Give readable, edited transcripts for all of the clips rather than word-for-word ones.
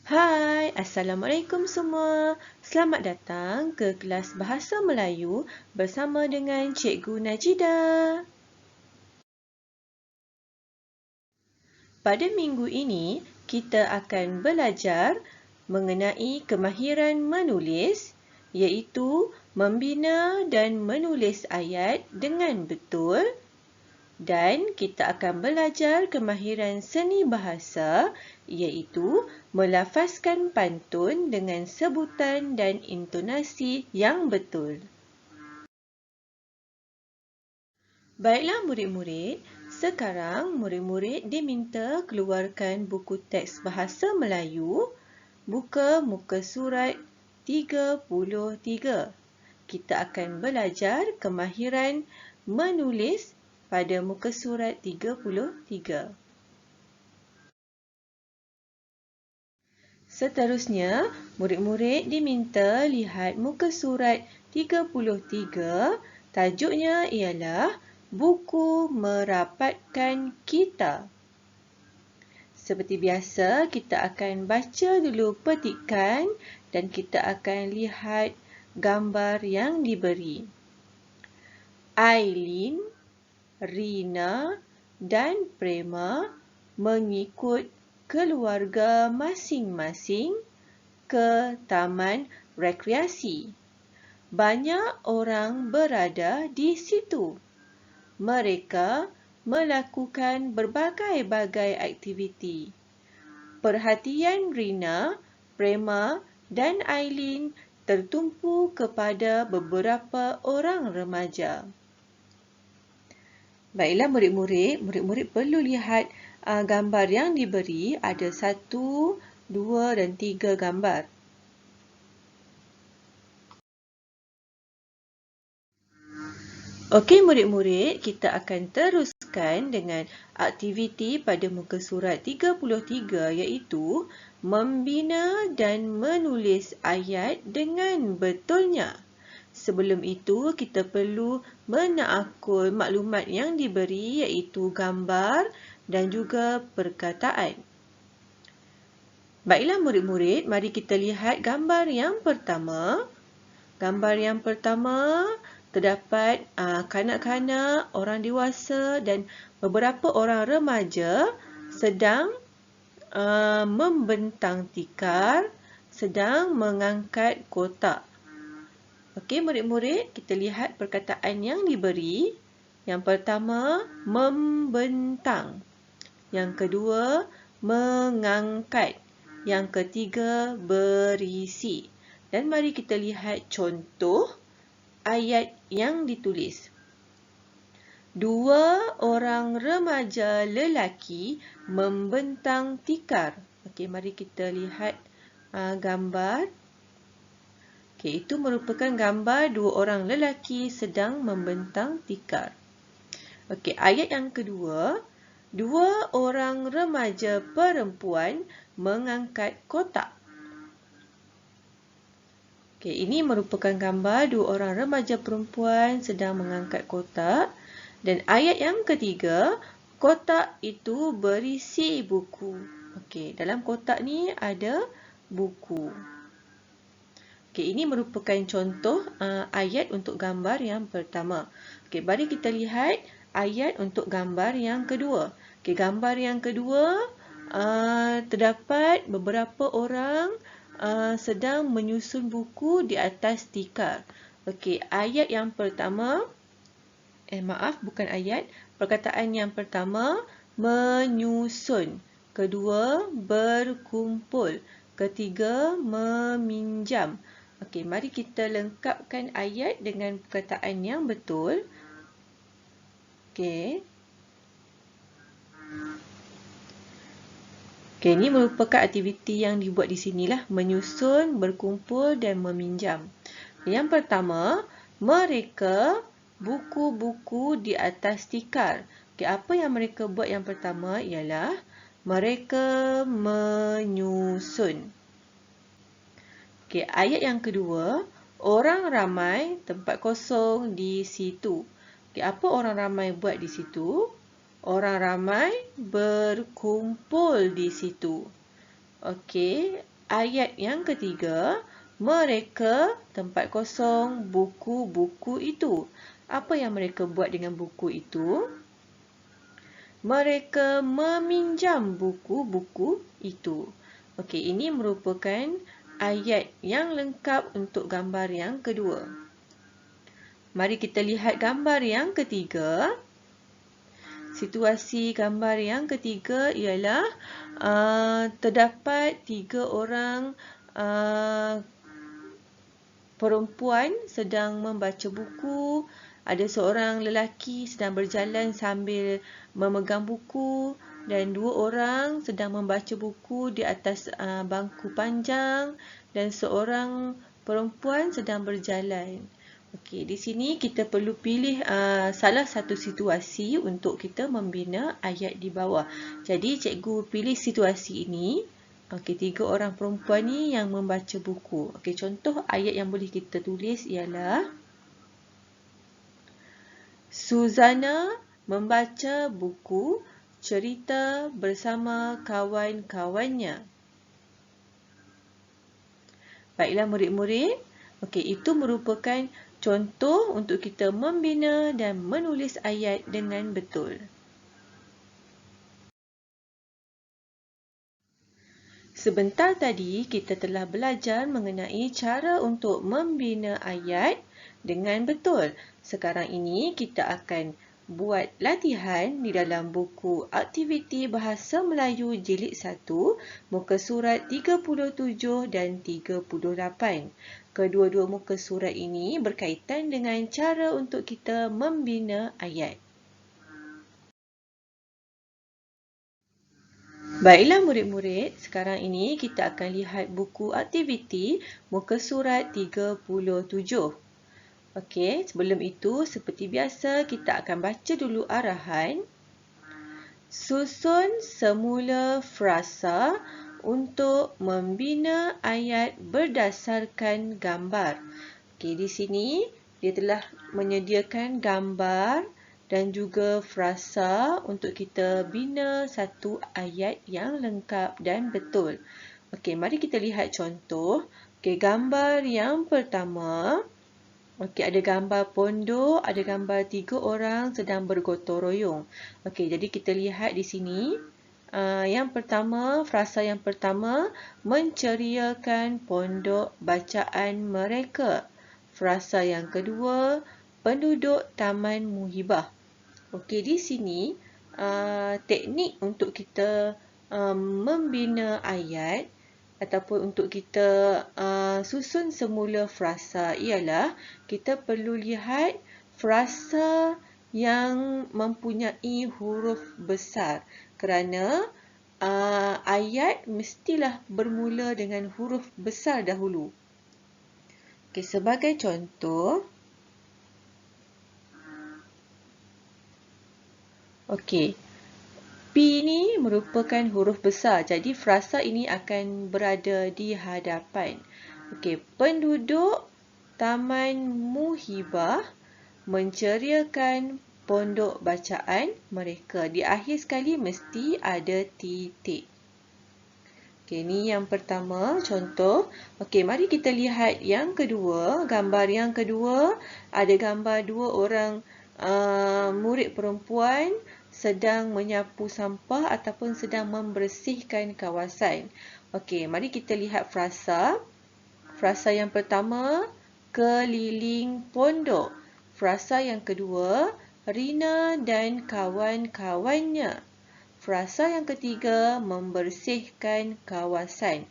Hai, Assalamualaikum semua. Selamat datang ke kelas Bahasa Melayu bersama dengan Cikgu Najida. Pada minggu ini, kita akan belajar mengenai kemahiran menulis, iaitu membina dan menulis ayat dengan betul. Dan kita akan belajar kemahiran seni bahasa, iaitu melafazkan pantun dengan sebutan dan intonasi yang betul. Baiklah murid-murid, sekarang murid-murid diminta keluarkan buku teks bahasa Melayu, buka muka surat 33. Kita akan belajar kemahiran menulis pada muka surat 33. Seterusnya, murid-murid diminta lihat muka surat 33. Tajuknya ialah Buku Merapatkan Kita. Seperti biasa, kita akan baca dulu petikan dan kita akan lihat gambar yang diberi. Aileen, Rina dan Prema mengikut keluarga masing-masing ke taman rekreasi. Banyak orang berada di situ. Mereka melakukan berbagai-bagai aktiviti. Perhatian Rina, Prema dan Aileen tertumpu kepada beberapa orang remaja. Baiklah murid-murid perlu lihat gambar yang diberi, ada 1, 2 dan 3 gambar. Okey murid-murid, kita akan teruskan dengan aktiviti pada muka surat 33 iaitu membina dan menulis ayat dengan betulnya. Sebelum itu, kita perlu menakul maklumat yang diberi iaitu gambar dan juga perkataan. Baiklah murid-murid, mari kita lihat gambar yang pertama. Gambar yang pertama terdapat kanak-kanak, orang dewasa dan beberapa orang remaja sedang membentang tikar, sedang mengangkat kotak. Okey murid-murid, kita lihat perkataan yang diberi. Yang pertama, membentang. Yang kedua, mengangkat. Yang ketiga, berisi. Dan mari kita lihat contoh ayat yang ditulis. 2 orang remaja lelaki membentang tikar. Okey, mari kita lihat gambar. Okey, itu merupakan gambar 2 orang lelaki sedang membentang tikar. Okey, ayat yang kedua. 2 orang remaja perempuan mengangkat kotak. Okey, ini merupakan gambar 2 orang remaja perempuan sedang mengangkat kotak. Dan ayat yang ketiga, kotak itu berisi buku. Okey, dalam kotak ni ada buku. Okey, ini merupakan contoh ayat untuk gambar yang pertama. Okey, mari kita lihat ayat untuk gambar yang kedua. Okey, gambar yang kedua terdapat beberapa orang sedang menyusun buku di atas tikar. Okey, ayat yang pertama, bukan ayat, perkataan yang pertama, menyusun. Kedua, berkumpul. Ketiga, meminjam. Okey, mari kita lengkapkan ayat dengan perkataan yang betul. Okey. Okey, ini merupakan aktiviti yang dibuat di sinilah, menyusun, berkumpul dan meminjam. Yang pertama, mereka buku-buku di atas tikar. Okey, apa yang mereka buat yang pertama ialah mereka menyusun. Okey, ayat yang kedua, orang ramai, tempat kosong di situ. Okey, apa orang ramai buat di situ? Orang ramai berkumpul di situ. Okey, ayat yang ketiga, mereka tempat kosong buku-buku itu. Apa yang mereka buat dengan buku itu? Mereka meminjam buku-buku itu. Okey, ini merupakan ayat yang lengkap untuk gambar yang kedua. Mari kita lihat gambar yang ketiga. Situasi gambar yang ketiga ialah terdapat 3 orang perempuan sedang membaca buku. Ada seorang lelaki sedang berjalan sambil memegang buku dan 2 orang sedang membaca buku di atas bangku panjang dan seorang perempuan sedang berjalan. Okey, di sini kita perlu pilih salah satu situasi untuk kita membina ayat di bawah. Jadi cikgu pilih situasi ini. Okey, 3 orang perempuan ni yang membaca buku. Okey, contoh ayat yang boleh kita tulis ialah Suzana membaca buku cerita bersama kawan-kawannya. Baiklah murid-murid. Okey, itu merupakan contoh untuk kita membina dan menulis ayat dengan betul. Sebentar tadi kita telah belajar mengenai cara untuk membina ayat dengan betul. Sekarang ini kita akan buat latihan di dalam buku Aktiviti Bahasa Melayu Jilid 1, muka surat 37 dan 38. Kedua-dua muka surat ini berkaitan dengan cara untuk kita membina ayat. Baiklah murid-murid, sekarang ini kita akan lihat buku aktiviti muka surat 37. Okey, sebelum itu seperti biasa kita akan baca dulu arahan. Susun semula frasa untuk membina ayat berdasarkan gambar. Okey, di sini dia telah menyediakan gambar dan juga frasa untuk kita bina satu ayat yang lengkap dan betul. Okey, mari kita lihat contoh. Okey, gambar yang pertama. Okey, ada gambar pondok, ada gambar 3 orang sedang bergotong royong. Okey, jadi kita lihat di sini. Yang pertama, frasa yang pertama, menceriakan pondok bacaan mereka. Frasa yang kedua, penduduk Taman Muhibah. Okey, di sini teknik untuk kita membina ayat ataupun untuk kita susun semula frasa ialah kita perlu lihat frasa yang mempunyai huruf besar kerana ayat mestilah bermula dengan huruf besar dahulu. Okey, sebagai contoh, okey, P ni merupakan huruf besar. Jadi frasa ini akan berada di hadapan. Okey, penduduk Taman Muhibah menceriakan pondok bacaan mereka. Di akhir sekali mesti ada titik. Okey, ni yang pertama contoh. Okey, mari kita lihat yang kedua. Gambar yang kedua ada gambar 2 orang murid perempuan sedang menyapu sampah ataupun sedang membersihkan kawasan. Okey, mari kita lihat frasa. Frasa yang pertama, keliling pondok. Frasa yang kedua, Rina dan kawan-kawannya. Frasa yang ketiga, membersihkan kawasan.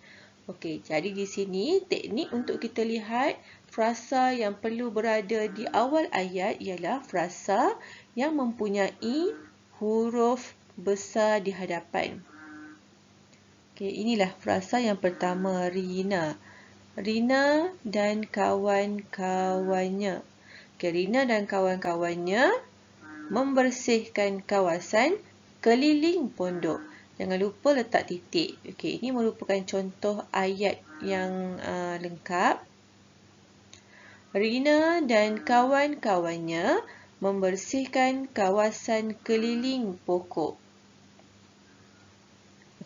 Okey, jadi di sini teknik untuk kita lihat frasa yang perlu berada di awal ayat ialah frasa yang mempunyai huruf besar di hadapan. Okey, inilah frasa yang pertama, Rina. Rina dan kawan-kawannya. Okey, Rina dan kawan-kawannya membersihkan kawasan keliling pondok. Jangan lupa letak titik. Okey, ini merupakan contoh ayat yang lengkap. Rina dan kawan-kawannya membersihkan kawasan keliling pokok.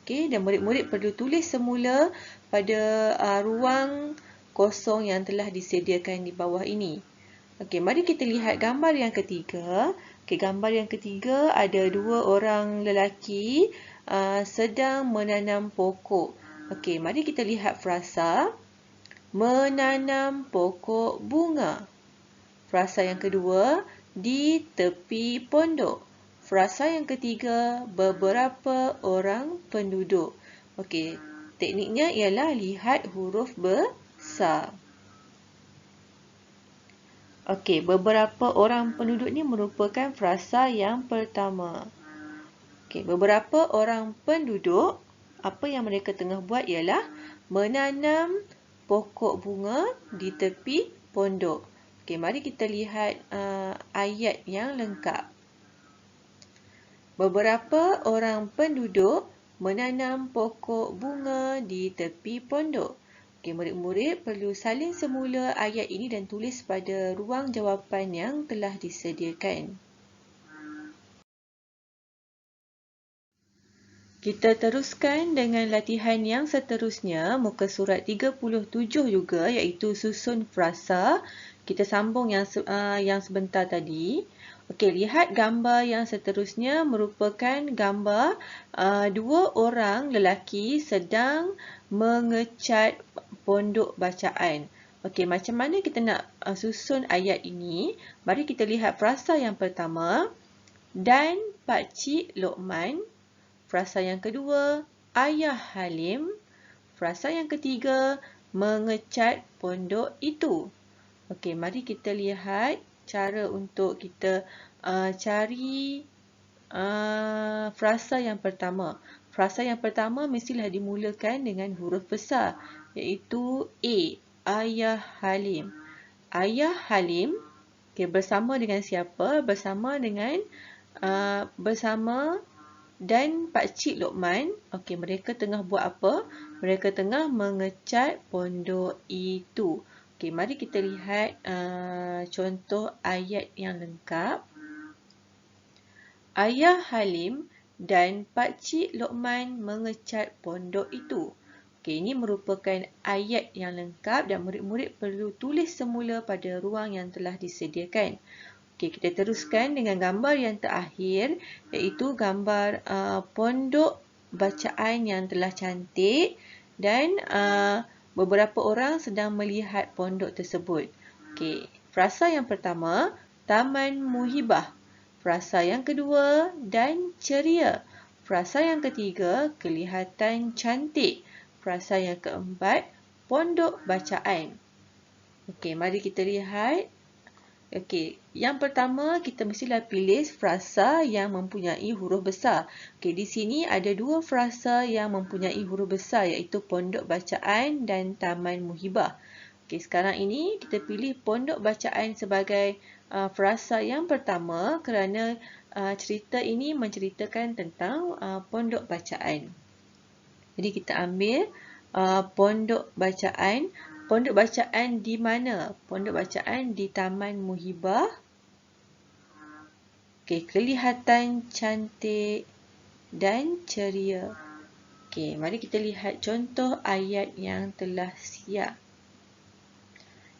Okey, dan murid-murid perlu tulis semula pada ruang kosong yang telah disediakan di bawah ini. Okey, mari kita lihat gambar yang ketiga. Okey, gambar yang ketiga ada dua orang lelaki sedang menanam pokok. Okey, mari kita lihat frasa menanam pokok bunga. Frasa yang kedua, di tepi pondok. Frasa yang ketiga, beberapa orang penduduk. Okey, tekniknya ialah lihat huruf besar. Okey, beberapa orang penduduk ni merupakan frasa yang pertama. Okey, beberapa orang penduduk, apa yang mereka tengah buat ialah menanam pokok bunga di tepi pondok. Okey, mari kita lihat ayat yang lengkap. Beberapa orang penduduk menanam pokok bunga di tepi pondok. Okey, murid-murid perlu salin semula ayat ini dan tulis pada ruang jawapan yang telah disediakan. Kita teruskan dengan latihan yang seterusnya, muka surat 37 juga, iaitu susun frasa. Kita sambung yang sebentar tadi. Okey, lihat gambar yang seterusnya merupakan gambar dua orang lelaki sedang mengecat pondok bacaan. Okey, macam mana kita nak susun ayat ini? Mari kita lihat frasa yang pertama. Dan Pakcik Lokman. Frasa yang kedua, Ayah Halim. Frasa yang ketiga, mengecat pondok itu. Okey, mari kita lihat cara untuk kita cari frasa yang pertama. Frasa yang pertama mestilah dimulakan dengan huruf besar, iaitu A, Ayah Halim. Ayah Halim, okay, bersama dengan siapa? Bersama dengan dan Pakcik Lokman. Okey, mereka tengah buat apa? Mereka tengah mengecat pondok itu. Okey, mari kita lihat contoh ayat yang lengkap. Ayah Halim dan Pakcik Lokman mengecat pondok itu. Okey, ini merupakan ayat yang lengkap dan murid-murid perlu tulis semula pada ruang yang telah disediakan. Okey, kita teruskan dengan gambar yang terakhir, iaitu gambar pondok bacaan yang telah cantik dan beberapa orang sedang melihat pondok tersebut. Okey, frasa yang pertama, Taman Muhibah. Frasa yang kedua, dan ceria. Frasa yang ketiga, kelihatan cantik. Frasa yang keempat, pondok bacaan. Okey, mari kita lihat. Okey, yang pertama kita mestilah pilih frasa yang mempunyai huruf besar. Okey, di sini ada dua frasa yang mempunyai huruf besar, iaitu pondok bacaan dan Taman Muhibah. Okey, sekarang ini kita pilih pondok bacaan sebagai frasa yang pertama kerana cerita ini menceritakan tentang pondok bacaan. Jadi kita ambil pondok bacaan. Pondok bacaan di mana? Pondok bacaan di Taman Muhibah. Okey, kelihatan cantik dan ceria. Okey, mari kita lihat contoh ayat yang telah siap.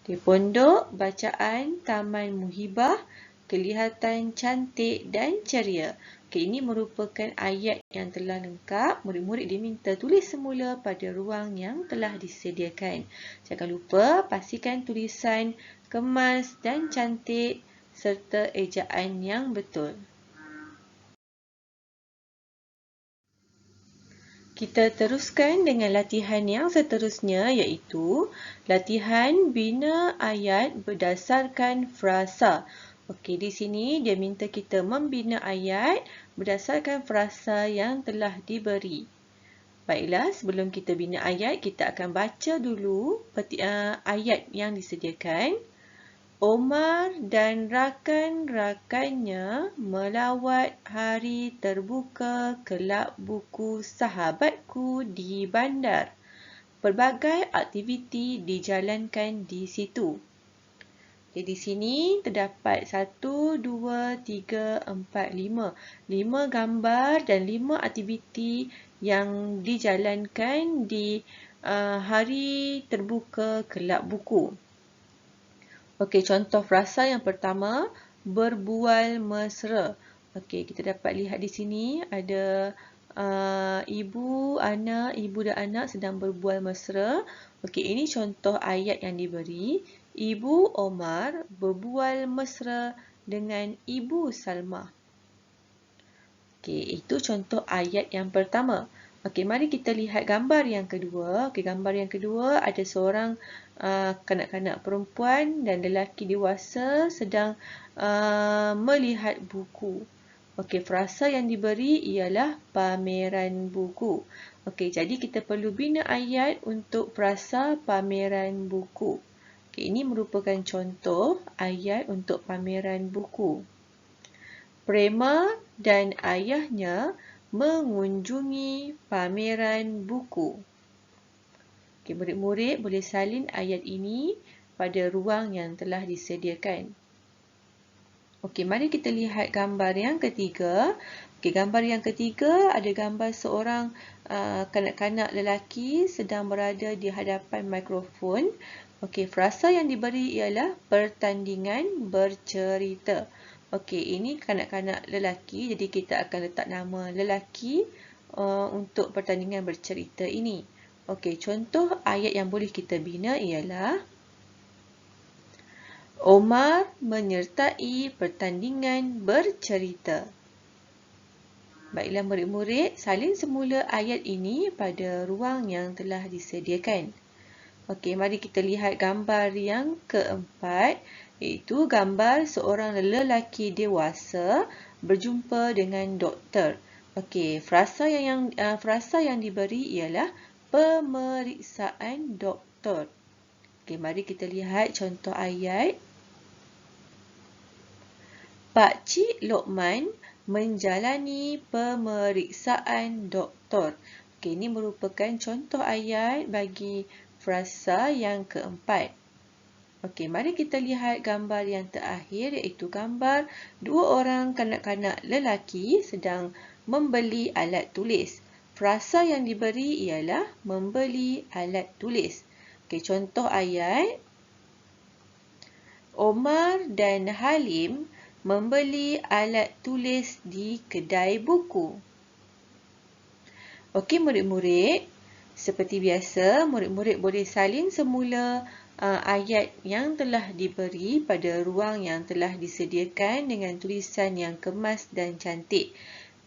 Okey, pondok bacaan Taman Muhibah, kelihatan cantik dan ceria. Okey, ini merupakan ayat yang telah lengkap. Murid-murid diminta tulis semula pada ruang yang telah disediakan. Jangan lupa pastikan tulisan kemas dan cantik serta ejaan yang betul. Kita teruskan dengan latihan yang seterusnya, iaitu latihan bina ayat berdasarkan frasa. Okey, di sini dia minta kita membina ayat berdasarkan frasa yang telah diberi. Baiklah, sebelum kita bina ayat, kita akan baca dulu ayat yang disediakan. Omar dan rakan-rakannya melawat hari terbuka kelab buku sahabatku di bandar. Pelbagai aktiviti dijalankan di situ. Jadi di sini terdapat 1, 2, 3, 4, 5. 5 gambar dan 5 aktiviti yang dijalankan di hari terbuka kelab buku. Okey, contoh frasa yang pertama, berbual mesra. Okey, kita dapat lihat di sini ada ibu dan anak sedang berbual mesra. Okey, ini contoh ayat yang diberi. Ibu Omar berbual mesra dengan Ibu Salma. Okey, itu contoh ayat yang pertama. Okey, mari kita lihat gambar yang kedua. Okey, gambar yang kedua ada seorang kanak-kanak perempuan dan lelaki dewasa sedang melihat buku. Okey, frasa yang diberi ialah pameran buku. Okey, jadi kita perlu bina ayat untuk frasa pameran buku. Okey, ini merupakan contoh ayat untuk pameran buku. Prema dan ayahnya mengunjungi pameran buku. Okey, murid-murid boleh salin ayat ini pada ruang yang telah disediakan. Okey, mari kita lihat gambar yang ketiga. Okey, gambar yang ketiga ada gambar seorang kanak-kanak lelaki sedang berada di hadapan mikrofon. Okey, frasa yang diberi ialah pertandingan bercerita. Okey, ini kanak-kanak lelaki, jadi kita akan letak nama lelaki untuk pertandingan bercerita ini. Okey, contoh ayat yang boleh kita bina ialah Omar menyertai pertandingan bercerita. Baiklah murid-murid, salin semula ayat ini pada ruang yang telah disediakan. Okey, mari kita lihat gambar yang keempat, iaitu gambar seorang lelaki dewasa berjumpa dengan doktor. Okey, frasa yang diberi ialah pemeriksaan doktor. Okey, mari kita lihat contoh ayat. Pak Cik Lokman menjalani pemeriksaan doktor. Okey, ini merupakan contoh ayat bagi frasa yang keempat. Okey, mari kita lihat gambar yang terakhir, iaitu gambar dua orang kanak-kanak lelaki sedang membeli alat tulis. Frasa yang diberi ialah membeli alat tulis. Okey, contoh ayat. Omar dan Halim membeli alat tulis di kedai buku. Okey murid-murid, seperti biasa, murid-murid boleh salin semula ayat yang telah diberi pada ruang yang telah disediakan dengan tulisan yang kemas dan cantik.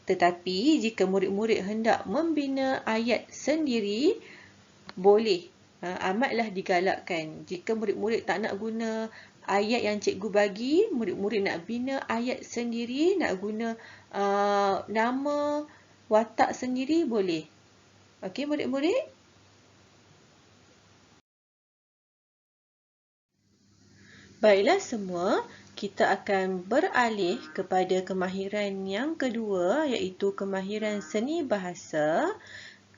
Tetapi jika murid-murid hendak membina ayat sendiri, boleh. Amatlah digalakkan. Jika murid-murid tak nak guna ayat yang cikgu bagi, murid-murid nak bina ayat sendiri, nak guna nama watak sendiri, boleh. Okey murid-murid? Baiklah semua, kita akan beralih kepada kemahiran yang kedua, iaitu kemahiran seni bahasa.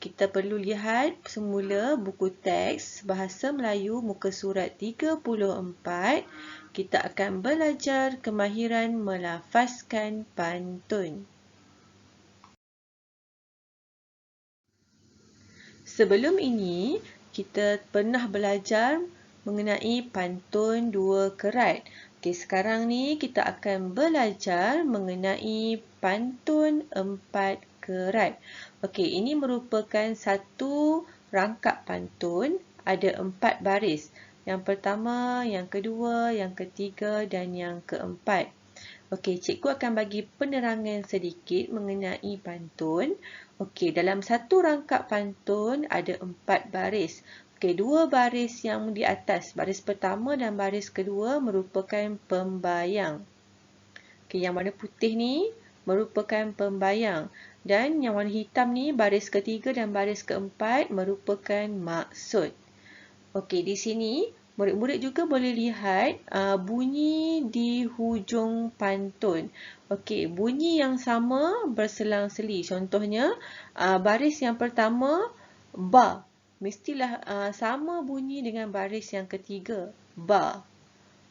Kita perlu lihat semula buku teks Bahasa Melayu muka surat 34. Kita akan belajar kemahiran melafazkan pantun. Sebelum ini, kita pernah belajar mengenai pantun dua kerat. Okey, sekarang ni kita akan belajar mengenai pantun empat kerat. Okey, ini merupakan satu rangkap pantun, ada 4 baris. Yang pertama, yang kedua, yang ketiga dan yang keempat. Okey, cikgu akan bagi penerangan sedikit mengenai pantun. Okey, dalam satu rangkap pantun ada 4 baris. Okey, 2 baris yang di atas, baris pertama dan baris kedua merupakan pembayang. Okey, yang warna putih ni merupakan pembayang. Dan yang warna hitam ni, baris ketiga dan baris keempat merupakan maksud. Okey, di sini murid-murid juga boleh lihat bunyi di hujung pantun. Okey, bunyi yang sama berselang-seli. Contohnya, baris yang pertama, ba. Mestilah sama bunyi dengan baris yang ketiga, ba.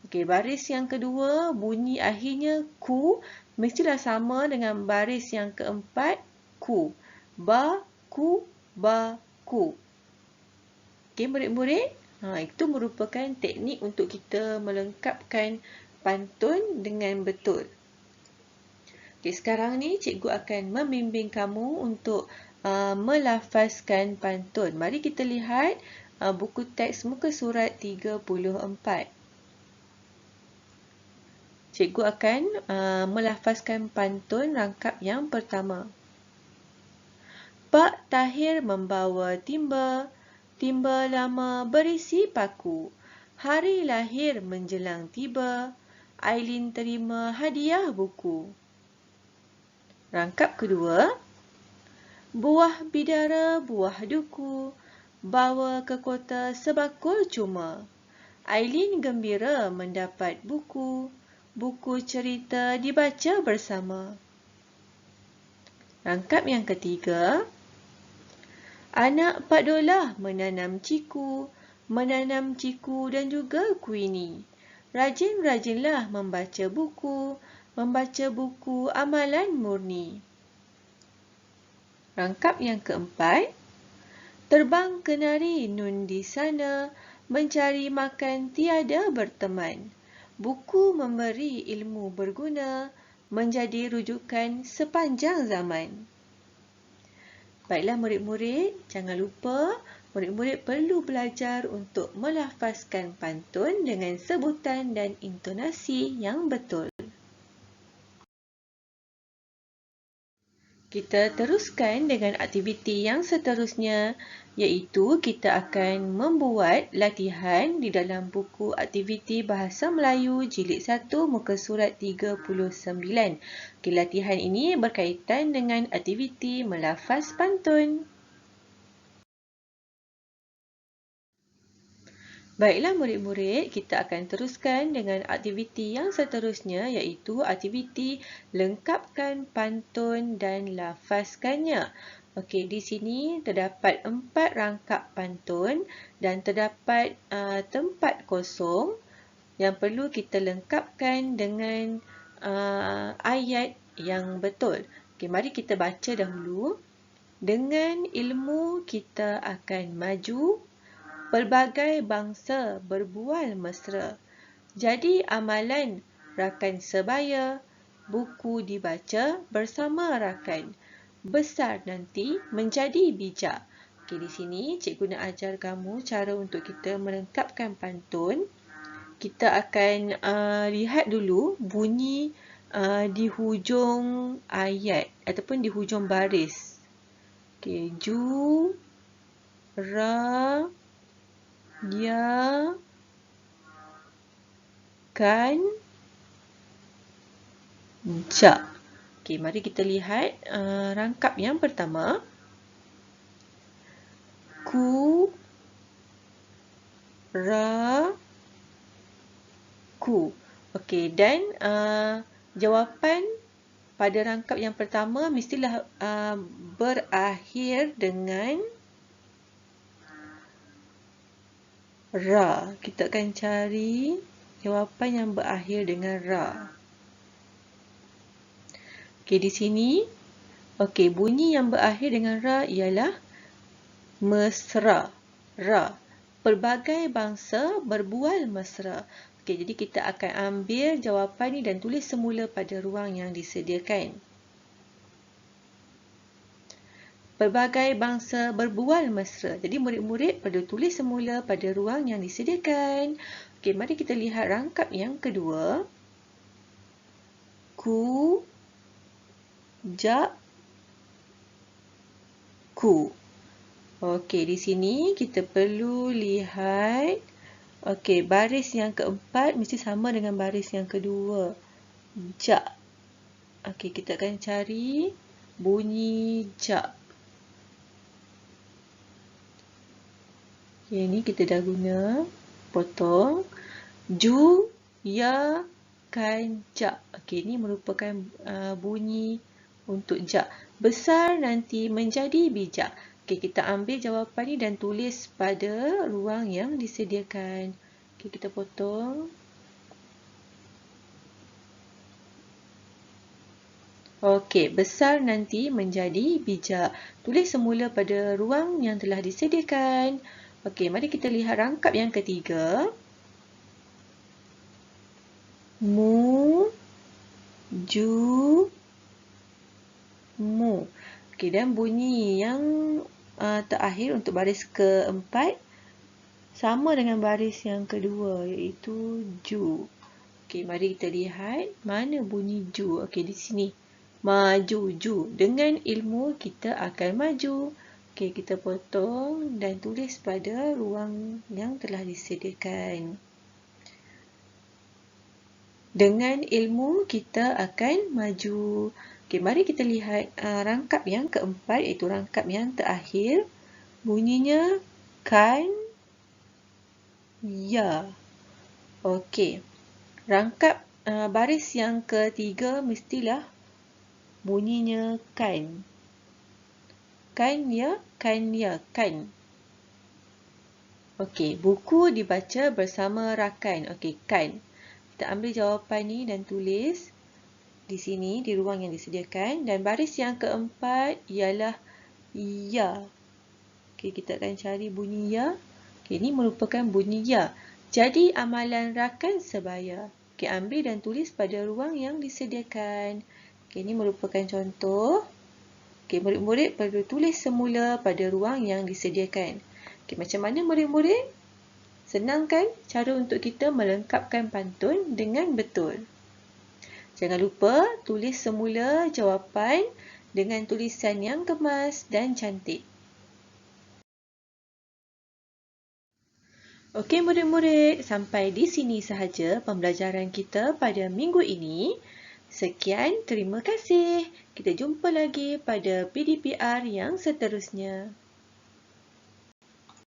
Okey, baris yang kedua, bunyi akhirnya ku. Mestilah sama dengan baris yang keempat, ku. Ba, Ku, ba, ku. Okey, murid-murid. Itu merupakan teknik untuk kita melengkapkan pantun dengan betul. Okey, sekarang ni cikgu akan membimbing kamu untuk melafazkan pantun. Mari kita lihat buku teks muka surat 34. Cikgu akan melafazkan pantun rangkap yang pertama. Pak Tahir membawa timba, timba lama berisi paku. Hari lahir menjelang tiba, Ailin terima hadiah buku. Rangkap kedua. Buah bidara, buah duku, bawa ke kota sebakul cuma. Ailin gembira mendapat buku, buku cerita dibaca bersama. Rangkap yang ketiga. Anak Pak Dolah menanam ciku dan juga kuini. Rajin-rajinlah membaca buku amalan murni. Rangkap yang keempat. Terbang kenari nun di sana, mencari makan tiada berteman. Buku memberi ilmu berguna, menjadi rujukan sepanjang zaman. Baiklah murid-murid, jangan lupa murid-murid perlu belajar untuk melafazkan pantun dengan sebutan dan intonasi yang betul. Kita teruskan dengan aktiviti yang seterusnya, iaitu kita akan membuat latihan di dalam buku aktiviti Bahasa Melayu Jilid 1 muka surat 39. Okay, latihan ini berkaitan dengan aktiviti melafaz pantun. Baiklah murid-murid, kita akan teruskan dengan aktiviti yang seterusnya, iaitu aktiviti lengkapkan pantun dan lafazkannya. Okey, di sini terdapat 4 rangkap pantun dan terdapat tempat kosong yang perlu kita lengkapkan dengan ayat yang betul. Okey, mari kita baca dahulu. Dengan ilmu kita akan maju, pelbagai bangsa berbual mesra. Jadi amalan rakan sebaya, buku dibaca bersama rakan. Besar nanti menjadi bijak. Okey, di sini cikgu nak ajar kamu cara untuk kita melengkapkan pantun. Kita akan lihat dulu bunyi di hujung ayat ataupun di hujung baris. Okey, ju, ra, ya, kan, ja. Okey, mari kita lihat rangkap yang pertama. Ku, ra, ku. Okey, dan jawapan pada rangkap yang pertama mestilah berakhir dengan ra. Kita akan cari jawapan yang berakhir dengan ra. Okey, di sini, okey, bunyi yang berakhir dengan ra ialah mesra. Ra. Pelbagai bangsa berbual mesra. Okey, jadi kita akan ambil jawapan ni dan tulis semula pada ruang yang disediakan. Pelbagai bangsa berbual mesra. Jadi murid-murid perlu tulis semula pada ruang yang disediakan. Okey, mari kita lihat rangkap yang kedua. Ku, ja, ku. Okey, di sini kita perlu lihat. Okey, baris yang keempat mesti sama dengan baris yang kedua. Ja. Okey, kita akan cari bunyi ja. Okay, ni kita dah guna potong. Ju, ya, kan, ja. Okey, ni merupakan bunyi untuk ja. Besar nanti menjadi bijak. Okey, kita ambil jawapan ni dan tulis pada ruang yang disediakan. Okey, kita potong. Okey, besar nanti menjadi bijak. Tulis semula pada ruang yang telah disediakan. Okey, mari kita lihat rangkap yang ketiga. Mu, ju, mu. Okey, dan bunyi yang terakhir untuk baris keempat sama dengan baris yang kedua, iaitu ju. Okey, mari kita lihat mana bunyi ju. Okey, di sini. Maju, ju. Dengan ilmu kita akan maju. Okey, kita potong dan tulis pada ruang yang telah disediakan. Dengan ilmu kita akan maju. Okey, mari kita lihat rangkap yang keempat, iaitu rangkap yang terakhir. Bunyinya kan, ya. Okey. Rangkap baris yang ketiga mestilah bunyinya kan. Kan, ya, kan, ya, kan. Okey, buku dibaca bersama rakan. Okey, kan. Kita ambil jawapan ni dan tulis di sini, di ruang yang disediakan. Dan baris yang keempat ialah ya. Okey, kita akan cari bunyi ya. Okey, ini merupakan bunyi ya. Jadi, amalan rakan sebaya. Okey, ambil dan tulis pada ruang yang disediakan. Okey, ini merupakan contoh. Okey, murid-murid perlu tulis semula pada ruang yang disediakan. Okey, macam mana murid-murid? Senang kan cara untuk kita melengkapkan pantun dengan betul? Jangan lupa tulis semula jawapan dengan tulisan yang kemas dan cantik. Okey murid-murid, sampai di sini sahaja pembelajaran kita pada minggu ini. Sekian, terima kasih. Kita jumpa lagi pada PDPR yang seterusnya.